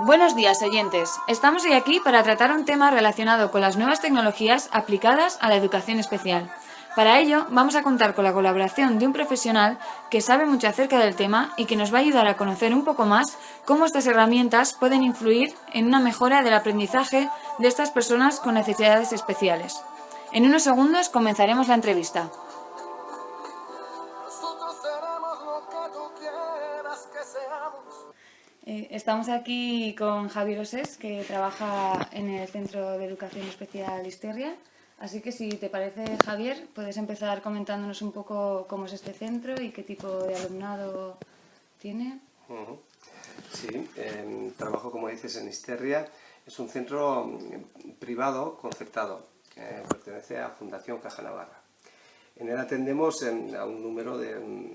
Buenos días, oyentes. Estamos hoy aquí para tratar un tema relacionado con las nuevas tecnologías aplicadas a la educación especial. Para ello, vamos a contar con la colaboración de un profesional que sabe mucho acerca del tema y que nos va a ayudar a conocer un poco más cómo estas herramientas pueden influir en una mejora del aprendizaje de estas personas con necesidades especiales. En unos segundos comenzaremos la entrevista. Estamos aquí con Javier Osés, que trabaja en el Centro de Educación Especial Isterria. Así que si te parece, Javier, puedes empezar comentándonos un poco cómo es este centro y qué tipo de alumnado tiene. Sí, trabajo, como dices, en Isterria. Es un centro privado concertado que pertenece a Fundación Caja Navarra. En él atendemos a un número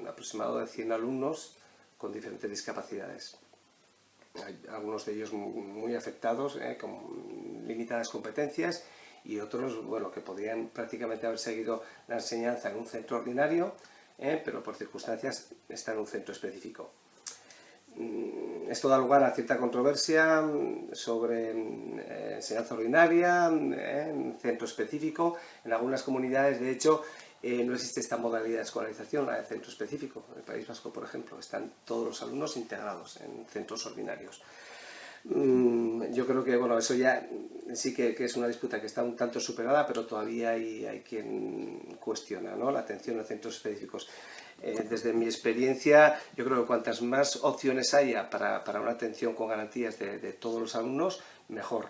aproximado de 100 alumnos con diferentes discapacidades. Hay algunos de ellos muy afectados, con limitadas competencias, y otros, bueno, que podrían prácticamente haber seguido la enseñanza en un centro ordinario, pero por circunstancias están en un centro específico. Esto da lugar a cierta controversia sobre enseñanza ordinaria, en centro específico. En algunas comunidades, de hecho, no existe esta modalidad de escolarización, la de centro específico. En el País Vasco, por ejemplo, están todos los alumnos integrados en centros ordinarios. Yo creo que, bueno, eso ya sí que es una disputa que está un tanto superada, pero todavía hay quien cuestiona, ¿no?, la atención en centros específicos. Desde mi experiencia, yo creo que cuantas más opciones haya para una atención con garantías de todos los alumnos, mejor.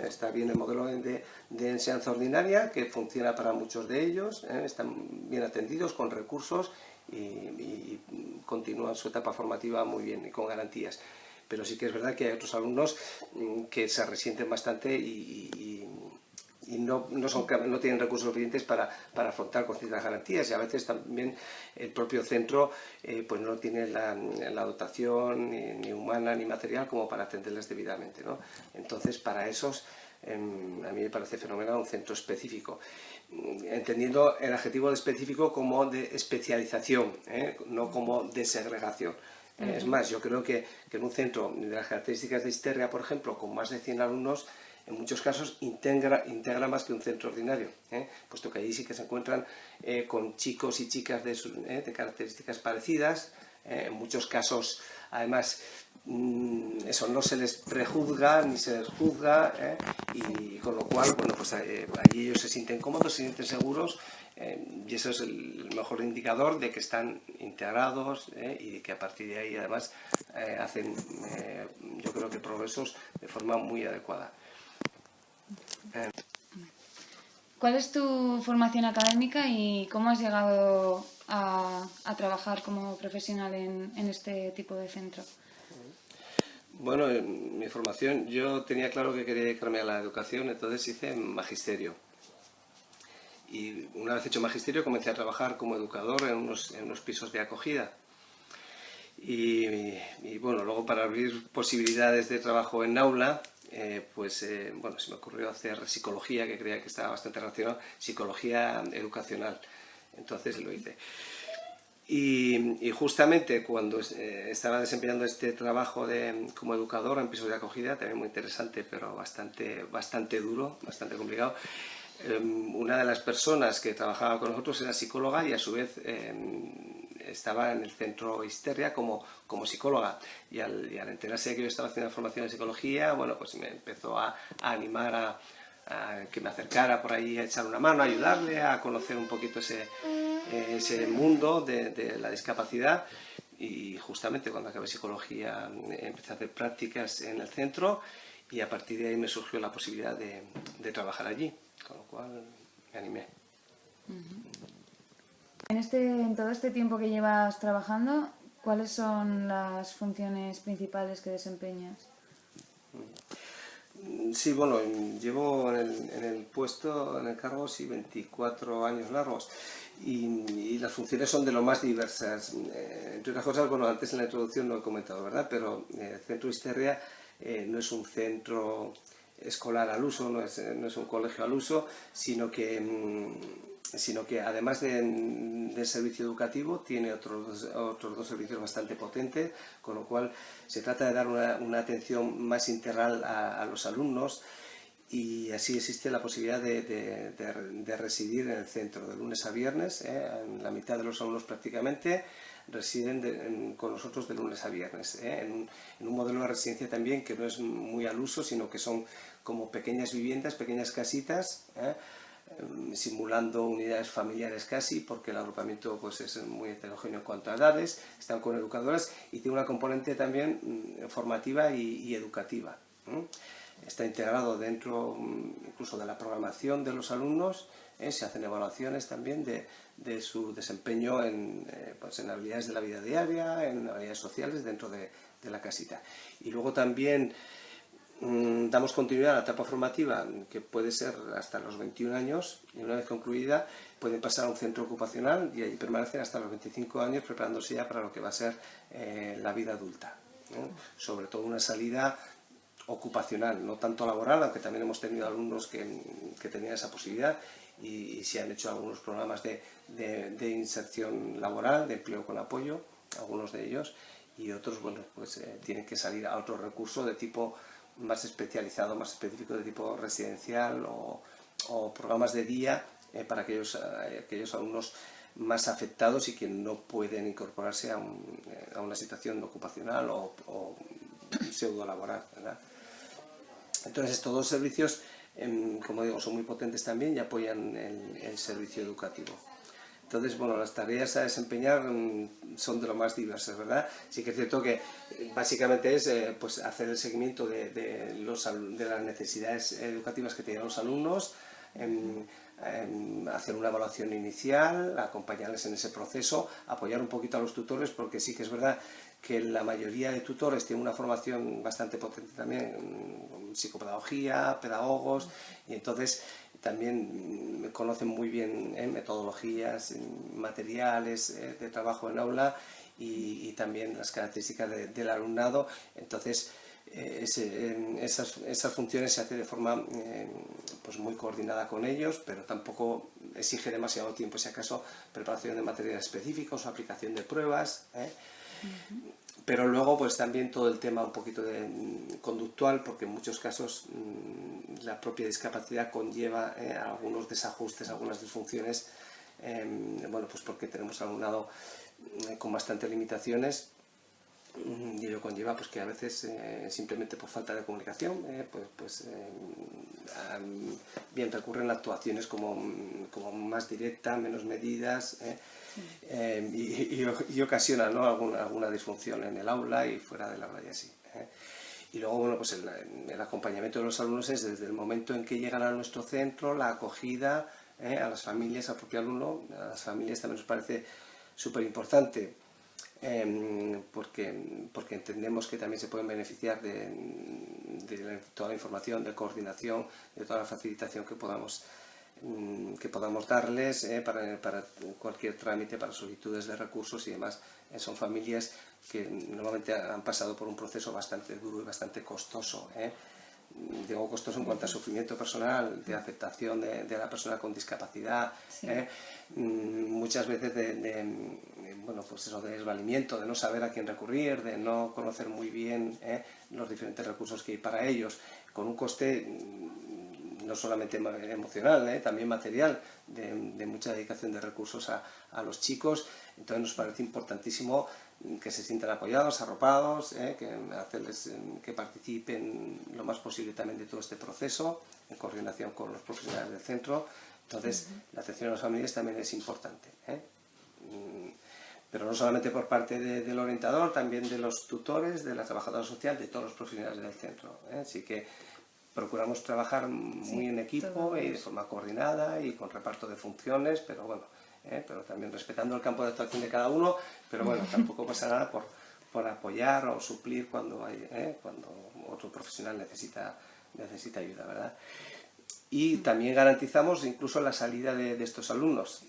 Está bien el modelo de enseñanza ordinaria, que funciona para muchos de ellos, están bien atendidos, con recursos y continúan su etapa formativa muy bien y con garantías. Pero sí que es verdad que hay otros alumnos que se resienten bastante y no tienen recursos suficientes para afrontar con ciertas garantías, y a veces también el propio centro pues no tiene la dotación ni humana ni material como para atenderles debidamente, ¿no? Entonces, para esos, a mí me parece fenomenal un centro específico, entendiendo el adjetivo de específico como de especialización, no como de segregación. Es más, yo creo que en un centro de las características de Isterria, por ejemplo, con más de 100 alumnos, en muchos casos integra más que un centro ordinario, puesto que allí sí que se encuentran con chicos y chicas de características parecidas. En muchos casos, además, eso no se les prejuzga ni se les juzga, y con lo cual, bueno, pues allí ellos se sienten cómodos, se sienten seguros, y eso es el mejor indicador de que están integrados, y de que a partir de ahí, además, hacen, yo creo que progresos de forma muy adecuada. ¿Cuál es tu formación académica y cómo has llegado a trabajar como profesional en este tipo de centro? Bueno, en mi formación, yo tenía claro que quería dedicarme a la educación, entonces hice magisterio. Y una vez hecho magisterio comencé a trabajar como educador en unos pisos de acogida. Y bueno, luego, para abrir posibilidades de trabajo en aula, bueno, se me ocurrió hacer psicología, que creía que estaba bastante relacionado, psicología educacional. Entonces lo hice. Y justamente cuando estaba desempeñando este trabajo como educador en pisos de acogida, también muy interesante, pero bastante duro, bastante complicado, una de las personas que trabajaba con nosotros era psicóloga y, a su vez, estaba en el centro Isterria como psicóloga, y al enterarse de que yo estaba haciendo formación en psicología, bueno, pues me empezó a animar a que me acercara por ahí a echar una mano, a ayudarle a conocer un poquito ese mundo de la discapacidad. Y justamente cuando acabé psicología empecé a hacer prácticas en el centro, y a partir de ahí me surgió la posibilidad de trabajar allí, con lo cual me animé. En todo este tiempo que llevas trabajando, ¿cuáles son las funciones principales que desempeñas? Sí, bueno, llevo en el puesto, en el cargo, sí, 24 años largos, y las funciones son de lo más diversas. Entre otras cosas, bueno, antes en la introducción lo he comentado, ¿verdad? Pero el Centro Isterria no es un centro escolar al uso, no es un colegio al uso, sino que sino que además del servicio educativo tiene otros dos servicios bastante potentes, con lo cual se trata de dar una atención más integral a los alumnos, y así existe la posibilidad de residir en el centro de lunes a viernes. En la mitad de los alumnos prácticamente residen con nosotros de lunes a viernes, en un modelo de residencia también que no es muy al uso, sino que son como pequeñas viviendas, pequeñas casitas, simulando unidades familiares casi, porque el agrupamiento pues es muy heterogéneo en cuanto a edades, están con educadoras y tiene una componente también formativa y educativa. Está integrado dentro incluso de la programación de los alumnos, se hacen evaluaciones también de su desempeño pues en habilidades de la vida diaria, en habilidades sociales dentro de la casita. Y luego también damos continuidad a la etapa formativa, que puede ser hasta los 21 años, y una vez concluida pueden pasar a un centro ocupacional y allí permanecen hasta los 25 años preparándose ya para lo que va a ser la vida adulta, sobre todo una salida ocupacional, no tanto laboral, aunque también hemos tenido alumnos que tenían esa posibilidad y se han hecho algunos programas de inserción laboral, de empleo con apoyo, algunos de ellos, y otros, bueno, pues tienen que salir a otro recurso de tipo más especializado, más específico, de tipo residencial o programas de día para aquellos alumnos más afectados y que no pueden incorporarse a una situación ocupacional o pseudo laboral, ¿verdad? Entonces estos dos servicios, como digo, son muy potentes también y apoyan el servicio educativo. Entonces, bueno, las tareas a desempeñar son de lo más diversas, ¿verdad? Sí que es cierto que básicamente es pues hacer el seguimiento de las necesidades educativas que tienen los alumnos, hacer una evaluación inicial, acompañarles en ese proceso, apoyar un poquito a los tutores, porque sí que es verdad que la mayoría de tutores tienen una formación bastante potente también en psicopedagogía, pedagogos, y entonces también conocen muy bien metodologías, materiales de trabajo en aula y también las características del alumnado. Entonces esas funciones se hacen de forma pues muy coordinada con ellos, pero tampoco exige demasiado tiempo, si acaso preparación de materiales específicos o aplicación de pruebas, Pero luego pues también todo el tema un poquito conductual, porque en muchos casos la propia discapacidad conlleva algunos desajustes, algunas disfunciones, bueno, pues porque tenemos alumnado con bastantes limitaciones, y ello conlleva pues que a veces simplemente por falta de comunicación bien recurren a actuaciones como más directas, menos medidas, y ocasiona, ¿no?, alguna disfunción en el aula y fuera del aula y así. Y luego, bueno, pues el acompañamiento de los alumnos es desde el momento en que llegan a nuestro centro, la acogida a las familias, al propio alumno. A las familias también nos parece súper importante, porque entendemos que también se pueden beneficiar de toda la información, de coordinación, de toda la facilitación que podamos darles para cualquier trámite, para solicitudes de recursos y demás. Son familias que normalmente han pasado por un proceso bastante duro y bastante costoso. Digo costoso en cuanto a sufrimiento personal, de aceptación de la persona con discapacidad, sí. Muchas veces bueno, pues eso, de desvalimiento, de no saber a quién recurrir, de no conocer muy bien los diferentes recursos que hay para ellos, con un coste no solamente emocional, también material, de mucha dedicación de recursos a los chicos. Entonces nos parece importantísimo que se sientan apoyados, arropados, hacerles que participen lo más posible también de todo este proceso, en coordinación con los profesionales del centro. Entonces la atención a las familias también es importante, pero no solamente por parte del orientador, también de los tutores, de la trabajadora social, de todos los profesionales del centro. Así que procuramos trabajar muy en equipo y de forma coordinada y con reparto de funciones, pero bueno, pero también respetando el campo de actuación de cada uno, pero bueno, tampoco pasa nada por apoyar o suplir cuando otro profesional necesita ayuda, ¿verdad? Y también garantizamos incluso la salida de estos alumnos,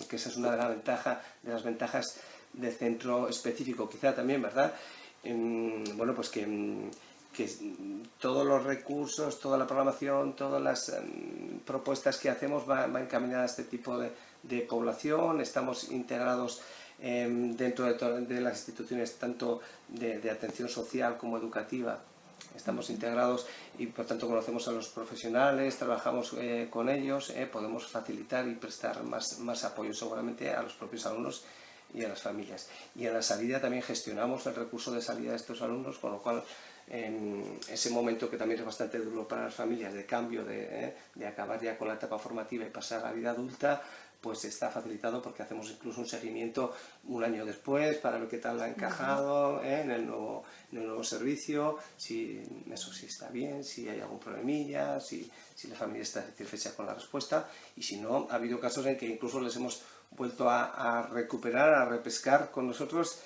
que esa es una de las ventajas del centro específico, quizá también, ¿verdad? Bueno, pues que que todos los recursos, toda la programación, todas las propuestas que hacemos va encaminada a este tipo de población. Estamos integrados dentro de las instituciones tanto de atención social como educativa. Estamos integrados y por tanto conocemos a los profesionales, trabajamos con ellos, podemos facilitar y prestar más apoyo seguramente a los propios alumnos y a las familias. Y en la salida también gestionamos el recurso de salida de estos alumnos, con lo cual en ese momento que también es bastante duro para las familias de cambio, de acabar ya con la etapa formativa y pasar a la vida adulta, pues está facilitado porque hacemos incluso un seguimiento un año después para ver qué tal ha encajado en el nuevo servicio, si eso sí está bien, si hay algún problemilla, si la familia está satisfecha con la respuesta, y si no, ha habido casos en que incluso les hemos vuelto a recuperar, a repescar con nosotros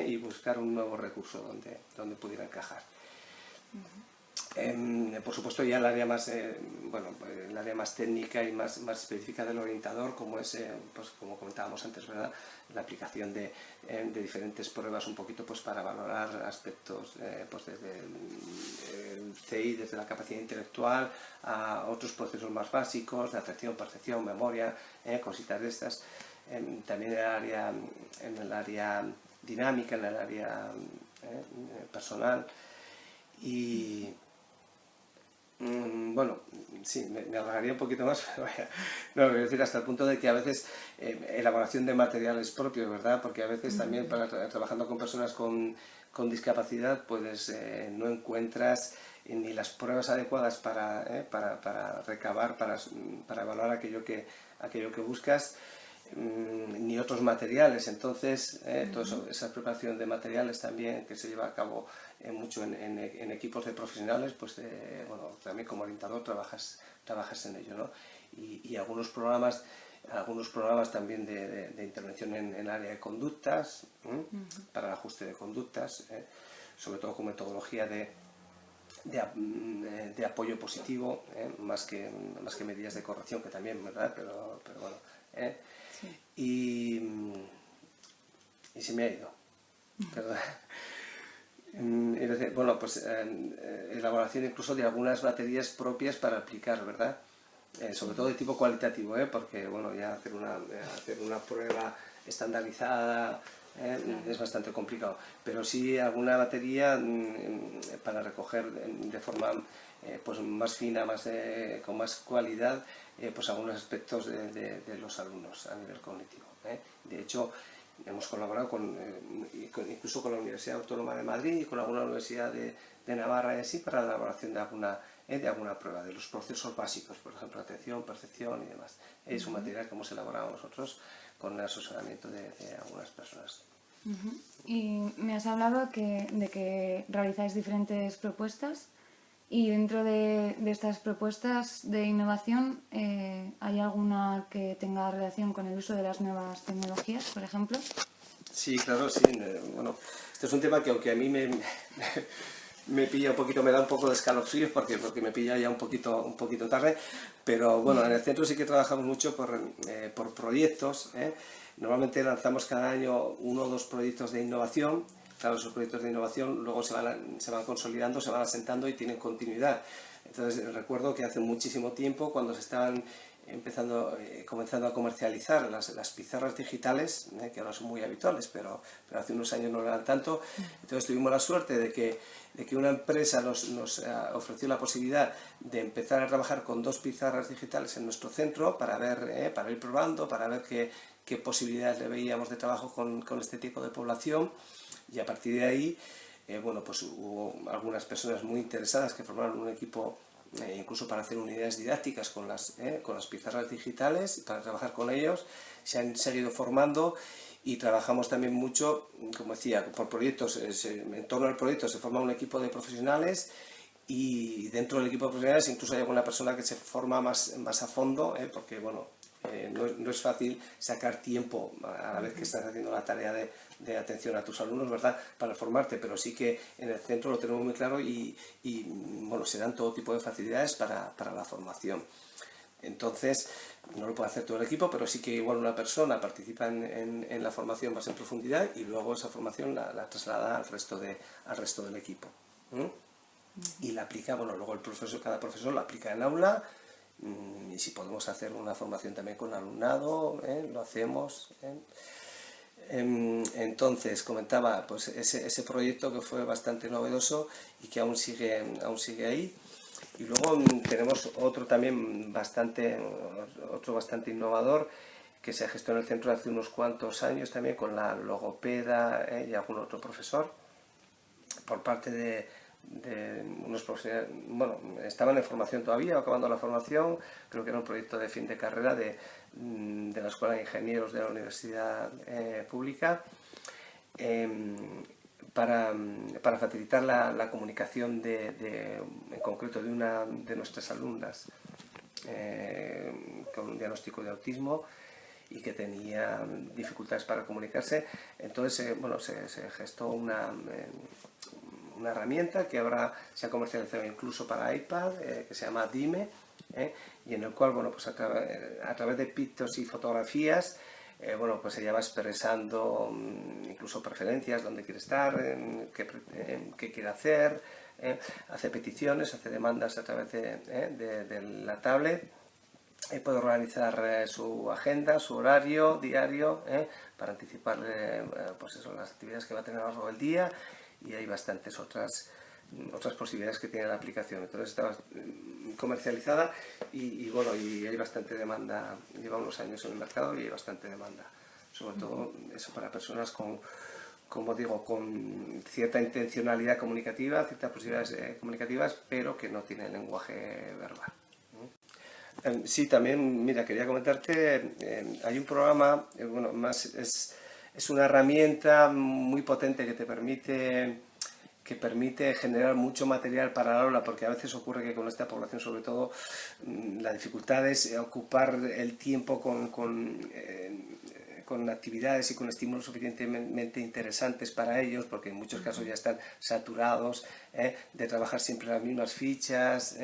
y buscar un nuevo recurso donde pudiera encajar. Por supuesto ya el área más el área más técnica y más específica del orientador, como es pues como comentábamos antes, ¿verdad?, la aplicación de diferentes pruebas un poquito pues para valorar aspectos pues desde el CI, desde la capacidad intelectual a otros procesos más básicos de atención, percepción, memoria, cositas de estas. También en el área dinámica, en el área personal. Y bueno, sí, me alargaría un poquito más, pero vaya, no, quiero decir, hasta el punto de que a veces elaboración de materiales propios, ¿verdad? Porque a veces también trabajando con personas con discapacidad, pues no encuentras ni las pruebas adecuadas para recabar, para evaluar aquello que buscas, ni otros materiales. Entonces toda esa preparación de materiales también que se lleva a cabo mucho en equipos de profesionales, pues bueno, también como orientador trabajas en ello, ¿no? Y algunos programas también de intervención en el área de conductas, para el ajuste de conductas, sobre todo con metodología de apoyo positivo, más que medidas de corrección, que también, ¿verdad? Pero bueno, sí. Y se me ha ido, ¿verdad? Bueno, pues elaboración incluso de algunas baterías propias para aplicar, ¿verdad? Sobre todo de tipo cualitativo, porque bueno, ya hacer una prueba estandarizada es bastante complicado, pero sí alguna batería para recoger de forma pues más fina, con más cualidad, pues algunos aspectos de los alumnos a nivel cognitivo. De hecho, hemos colaborado incluso con la Universidad Autónoma de Madrid y con alguna universidad de Navarra y así, para la elaboración de alguna prueba, de los procesos básicos, por ejemplo, atención, percepción y demás. Es un material que hemos elaborado nosotros con el asesoramiento de algunas personas. Y me has hablado de que realizáis diferentes propuestas, y dentro de estas propuestas de innovación, ¿hay alguna que tenga relación con el uso de las nuevas tecnologías, por ejemplo? Sí, claro, sí. Bueno, este es un tema que aunque a mí me pilla un poquito, me da un poco de escalofríos porque me pilla ya un poquito tarde, pero bueno, en el centro sí que trabajamos mucho por proyectos. Normalmente lanzamos cada año 1 o 2 proyectos de innovación. Claro, esos proyectos de innovación luego se van consolidando, se van asentando y tienen continuidad. Entonces recuerdo que hace muchísimo tiempo, cuando se estaban comenzando a comercializar las pizarras digitales, que ahora son muy habituales, pero hace unos años no eran tanto. Entonces tuvimos la suerte de que una empresa nos ofreció la posibilidad de empezar a trabajar con 2 pizarras digitales en nuestro centro para ir probando, para ver qué posibilidades le veíamos de trabajo con este tipo de población. Y a partir de ahí, bueno, pues hubo algunas personas muy interesadas que formaron un equipo incluso para hacer unidades didácticas con las pizarras digitales, para trabajar con ellos. Se han seguido formando y trabajamos también mucho, como decía, por proyectos. En torno al proyecto se forma un equipo de profesionales, y dentro del equipo de profesionales incluso hay alguna persona que se forma más a fondo, porque bueno, no es fácil sacar tiempo a la vez que estás haciendo la tarea de atención a tus alumnos, ¿verdad?, para formarte, pero sí que en el centro lo tenemos muy claro y bueno, se dan todo tipo de facilidades para la formación. Entonces, no lo puede hacer todo el equipo, pero sí que igual una persona participa en la formación más en profundidad y luego esa formación la traslada al resto del equipo. y la aplica, bueno, luego cada profesor la aplica en aula, y si podemos hacer una formación también con alumnado, lo hacemos. Entonces, comentaba pues ese proyecto que fue bastante novedoso y que aún sigue ahí. Y luego tenemos otro también bastante innovador, que se gestó en el centro hace unos cuantos años también con la logopeda y algún otro profesor, por parte de unos profesionales. Bueno, estaban en formación todavía, acabando la formación. Creo que era un proyecto de fin de carrera de la Escuela de Ingenieros de la Universidad Pública, para facilitar la comunicación en concreto de una de nuestras alumnas con un diagnóstico de autismo y que tenía dificultades para comunicarse. Entonces bueno, se gestó una herramienta que ahora se ha comercializado incluso para iPad, que se llama Dime, y en el cual, bueno, pues a través de pictos y fotografías, bueno, pues ella va expresando incluso preferencias, dónde quiere estar, qué quiere hacer, hace peticiones, hace demandas a través de la tablet. Puede organizar su agenda, su horario diario, para anticiparle pues eso, las actividades que va a tener a lo largo del día, y hay bastantes otras posibilidades que tiene la aplicación. Entonces está comercializada y bueno, y hay bastante demanda, lleva unos años en el mercado y hay bastante demanda, sobre todo eso para personas como digo, con cierta intencionalidad comunicativa, ciertas posibilidades comunicativas, pero que no tienen lenguaje verbal. Sí, también, mira, quería comentarte, hay un programa, bueno, es una herramienta muy potente que permite generar mucho material para el aula, porque a veces ocurre que con esta población, sobre todo, la dificultad es ocupar el tiempo con actividades y con estímulos suficientemente interesantes para ellos, porque en muchos casos ya están saturados de trabajar siempre las mismas fichas,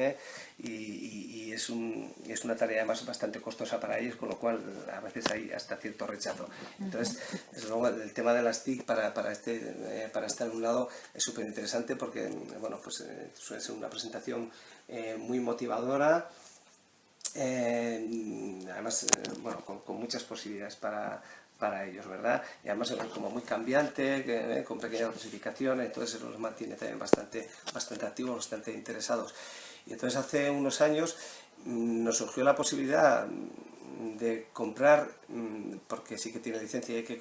y es una tarea además bastante costosa para ellos, con lo cual a veces hay hasta cierto rechazo. Entonces, desde luego, el tema de las TIC para este alumnado es súper interesante, porque bueno, pues suele ser una presentación muy motivadora. Además, bueno, con muchas posibilidades para ellos, ¿verdad? Y además es como muy cambiante, con pequeñas dosificaciones, entonces los mantiene también bastante activos, bastante interesados. Y entonces hace unos años nos surgió la posibilidad de comprar, porque sí que tiene licencia y hay que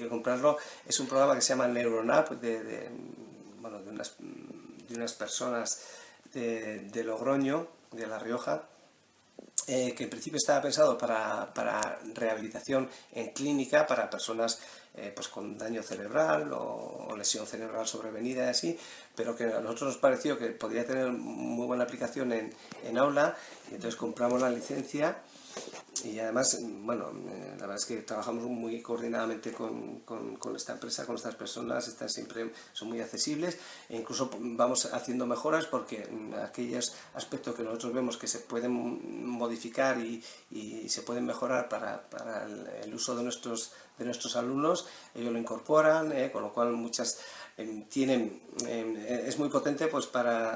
comprarlo. Es un programa que se llama NeuronApp, de unas personas de Logroño, de La Rioja, que en principio estaba pensado para rehabilitación en clínica para personas pues con daño cerebral o lesión cerebral sobrevenida y así, pero que a nosotros nos pareció que podría tener muy buena aplicación en aula, y entonces compramos la licencia. Y además, bueno, la verdad es que trabajamos muy coordinadamente con esta empresa, con estas personas, son muy accesibles, e incluso vamos haciendo mejoras, porque aquellos aspectos que nosotros vemos que se pueden modificar y se pueden mejorar para el uso de nuestros alumnos, ellos lo incorporan, con lo cual muchas es muy potente, pues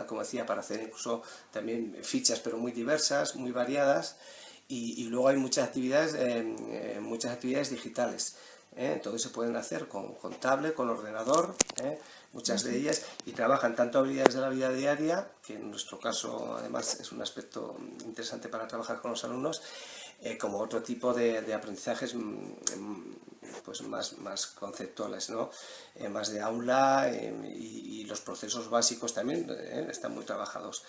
como decía, para hacer incluso también fichas, pero muy diversas, muy variadas. Y luego hay muchas actividades digitales, entonces se pueden hacer con tablet, con ordenador, muchas de ellas, y trabajan tanto habilidades de la vida diaria, que en nuestro caso además es un aspecto interesante para trabajar con los alumnos, como otro tipo de aprendizajes pues más conceptuales, ¿no? Más de aula, y los procesos básicos también están muy trabajados,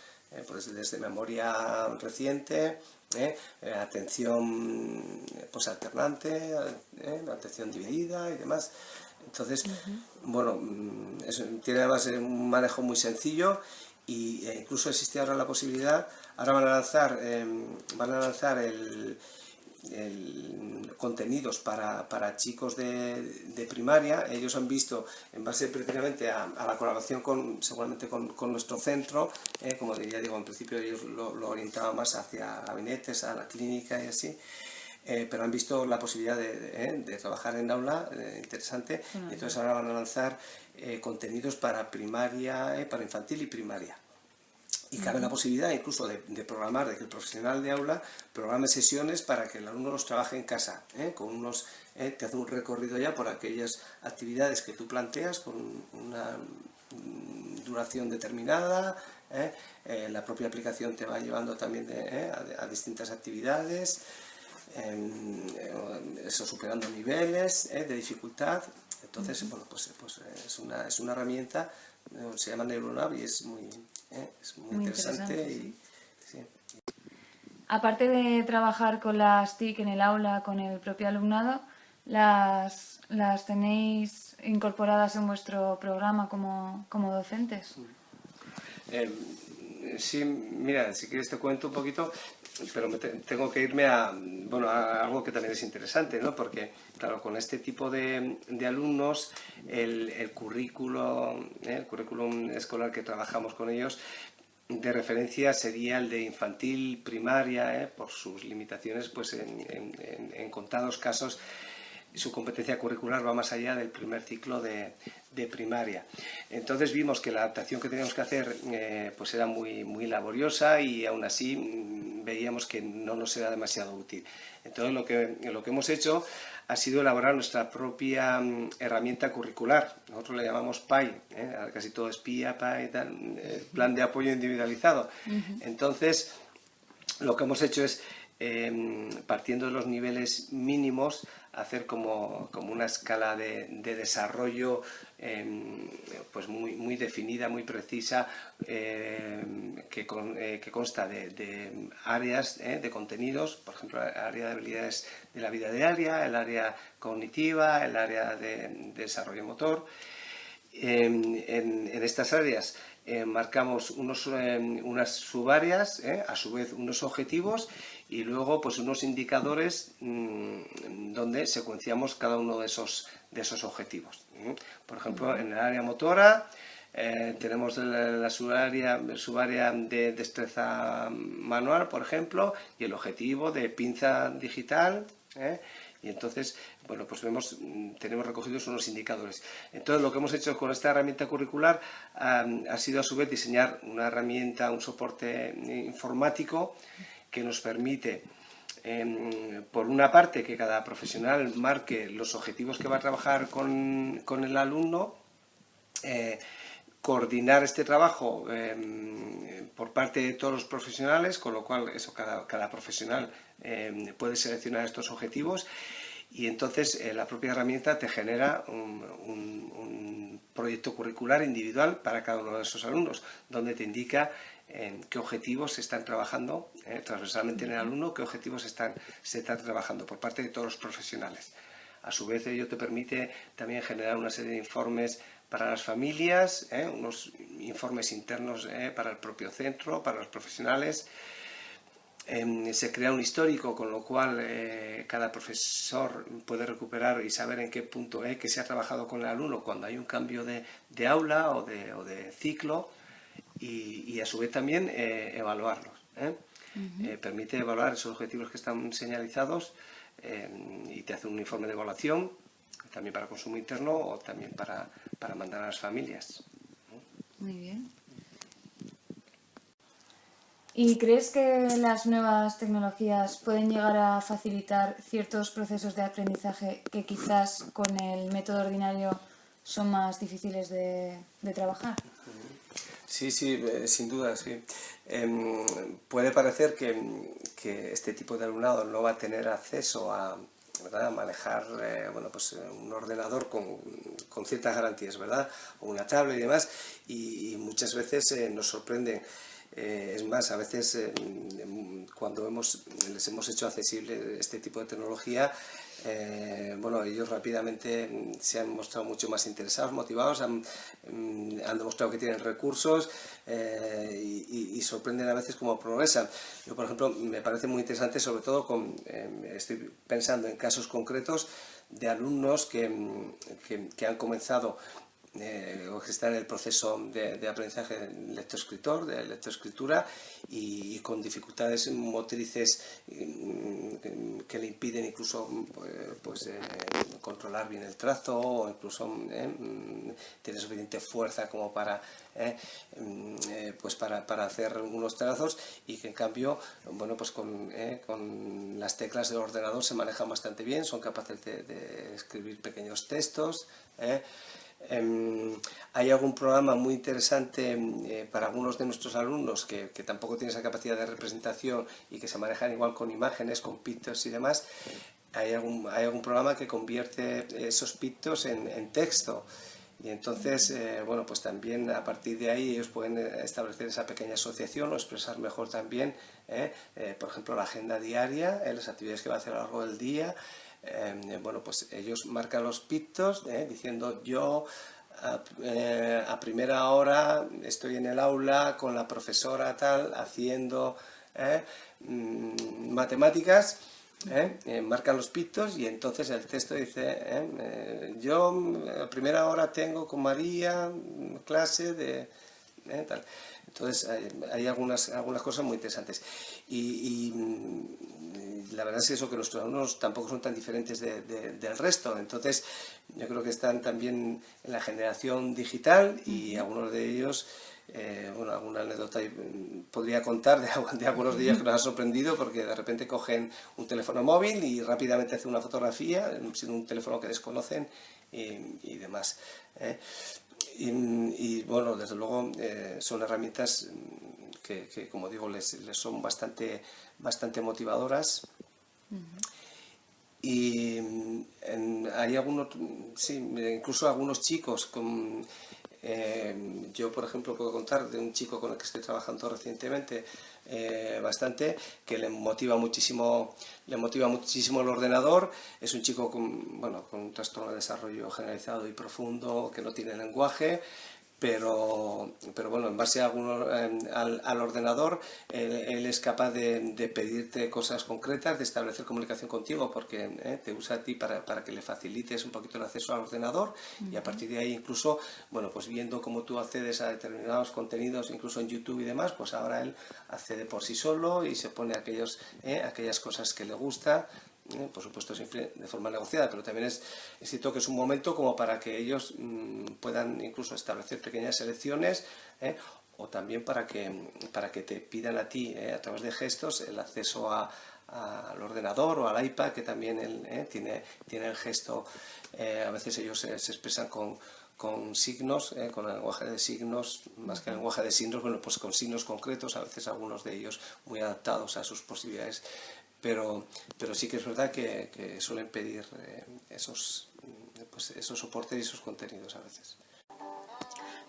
pues desde memoria reciente, atención pues alternante, atención dividida y demás. Entonces, bueno, tiene además un manejo muy sencillo, y incluso existe ahora la posibilidad, ahora van a lanzar contenidos para chicos de primaria. Ellos han visto, en base prácticamente a la colaboración seguramente con nuestro centro, como ya digo, en principio ellos lo orientaban más hacia gabinetes, a la clínica y así, pero han visto la posibilidad de trabajar en aula, interesante, y entonces ahora van a lanzar contenidos para primaria, para infantil y primaria. Y cabe la posibilidad incluso de programar, de que el profesional de aula programe sesiones para que el alumno los trabaje en casa, con unos, te hace un recorrido ya por aquellas actividades que tú planteas con una duración determinada, la propia aplicación te va llevando también a distintas actividades, eso superando niveles de dificultad. Entonces, bueno, pues es una herramienta, se llama Neurolab y es muy interesante. Y, sí. Aparte de trabajar con las TIC en el aula, con el propio alumnado, ¿las tenéis incorporadas en vuestro programa como docentes? Sí, mira, si quieres te cuento un poquito, pero tengo que irme a algo que también es interesante, ¿no? Porque, claro, con este tipo de alumnos, el currículum escolar que trabajamos con ellos, de referencia sería el de infantil primaria, por sus limitaciones, pues en contados casos su competencia curricular va más allá del primer ciclo de primaria. Entonces vimos que la adaptación que teníamos que hacer pues era muy laboriosa y aún así veíamos que no nos era demasiado útil. Entonces lo que hemos hecho ha sido elaborar nuestra propia herramienta curricular. Nosotros le llamamos PAI, casi todo es PIA, PAI, Plan de Apoyo Individualizado. Entonces lo que hemos hecho es, partiendo de los niveles mínimos, hacer como una escala de desarrollo pues muy definida, muy precisa, que consta de áreas de contenidos, por ejemplo, el área de habilidades de la vida diaria, el área cognitiva, el área de desarrollo motor. En estas áreas marcamos unas subáreas, a su vez unos objetivos y luego pues unos indicadores donde secuenciamos cada uno de esos objetivos. Por ejemplo, en el área motora tenemos la subárea de destreza manual, por ejemplo, y el objetivo de pinza digital. Y entonces, bueno, pues tenemos recogidos unos indicadores. Entonces, lo que hemos hecho con esta herramienta curricular ha sido a su vez diseñar una herramienta, un soporte informático que nos permite, por una parte, que cada profesional marque los objetivos que va a trabajar con el alumno, coordinar este trabajo por parte de todos los profesionales, con lo cual cada profesional puede seleccionar estos objetivos y entonces la propia herramienta te genera un proyecto curricular individual para cada uno de esos alumnos, donde te indica qué objetivos se están trabajando transversalmente en el alumno, qué objetivos se están trabajando por parte de todos los profesionales. A su vez, ello te permite también generar una serie de informes para las familias, unos informes internos para el propio centro, para los profesionales. Se crea un histórico, con lo cual cada profesor puede recuperar y saber en qué punto que se ha trabajado con el alumno cuando hay un cambio de aula o de ciclo y a su vez también evaluarlos. Permite evaluar esos objetivos que están señalizados y te hace un informe de evaluación también para consumo interno o también para mandar a las familias. Muy bien. ¿Y crees que las nuevas tecnologías pueden llegar a facilitar ciertos procesos de aprendizaje que quizás con el método ordinario son más difíciles de trabajar? Sí, sin duda, sí. Puede parecer que este tipo de alumnado no va a tener acceso a manejar un ordenador con ciertas garantías, ¿verdad? O una tablet y demás, y muchas veces nos sorprenden. Es más, a veces cuando les hemos hecho accesible este tipo de tecnología, ellos rápidamente se han mostrado mucho más interesados, motivados, han demostrado que tienen recursos y sorprenden a veces cómo progresan. Yo, por ejemplo, me parece muy interesante, sobre todo estoy pensando en casos concretos de alumnos que han comenzado o que están en el proceso de aprendizaje de lectoescritor, de lectoescritura, y con dificultades motrices que le impiden incluso controlar bien el trazo, o incluso tener suficiente fuerza como para hacer unos trazos, y que en cambio, bueno, pues con las teclas del ordenador se manejan bastante bien, son capaces de escribir pequeños textos. Hay algún programa muy interesante para algunos de nuestros alumnos que tampoco tienen esa capacidad de representación y que se manejan igual con imágenes, con pictos y demás. Hay algún programa que convierte esos pictos en texto. Y entonces, bueno, pues también a partir de ahí ellos pueden establecer esa pequeña asociación o expresar mejor también, por ejemplo, la agenda diaria, las actividades que va a hacer a lo largo del día. Bueno, pues ellos marcan los pictos diciendo: yo a primera hora estoy en el aula con la profesora tal haciendo matemáticas. Marcan los pictos, y entonces el texto dice: yo a primera hora tengo con María clase de tal. Entonces hay algunas cosas muy interesantes, y la verdad es que nuestros alumnos tampoco son tan diferentes del resto. Entonces yo creo que están también en la generación digital, y algunos de ellos, bueno, alguna anécdota podría contar de algunos de ellos que nos han sorprendido, porque de repente cogen un teléfono móvil y rápidamente hacen una fotografía, siendo un teléfono que desconocen y demás. Y bueno, desde luego son herramientas que como digo, les son bastante motivadoras. Y hay algunos, sí, incluso algunos chicos yo, por ejemplo, puedo contar de un chico con el que estoy trabajando recientemente bastante, que le motiva muchísimo el ordenador. Es un chico con un trastorno de desarrollo generalizado y profundo, que no tiene lenguaje, pero bueno, en base al ordenador, él es capaz de pedirte cosas concretas, de establecer comunicación contigo, porque te usa a ti para que le facilites un poquito el acceso al ordenador, y a partir de ahí incluso, bueno, pues viendo cómo tú accedes a determinados contenidos, incluso en YouTube y demás, pues ahora él accede por sí solo y se pone aquellas cosas que le gusta. Por supuesto siempre de forma negociada, pero también es cierto que es un momento como para que ellos puedan incluso establecer pequeñas selecciones, o también para que te pidan a ti, a través de gestos, el acceso al ordenador o al iPad, que también tiene el gesto. A veces ellos se expresan con signos, con el lenguaje de signos, más que el lenguaje de signos, bueno, pues con signos concretos, a veces algunos de ellos muy adaptados a sus posibilidades. Pero sí que es verdad que suelen pedir esos soportes y esos contenidos a veces.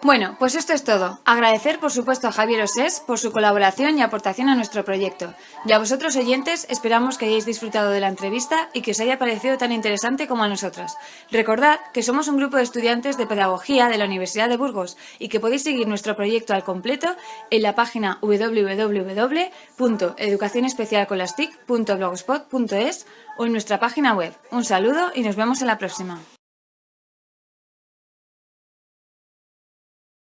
Bueno, pues esto es todo. Agradecer, por supuesto, a Javier Osés por su colaboración y aportación a nuestro proyecto. Y a vosotros, oyentes, esperamos que hayáis disfrutado de la entrevista y que os haya parecido tan interesante como a nosotras. Recordad que somos un grupo de estudiantes de Pedagogía de la Universidad de Burgos y que podéis seguir nuestro proyecto al completo en la página www.educacionespecialcolastic.blogspot.es o en nuestra página web. Un saludo y nos vemos en la próxima.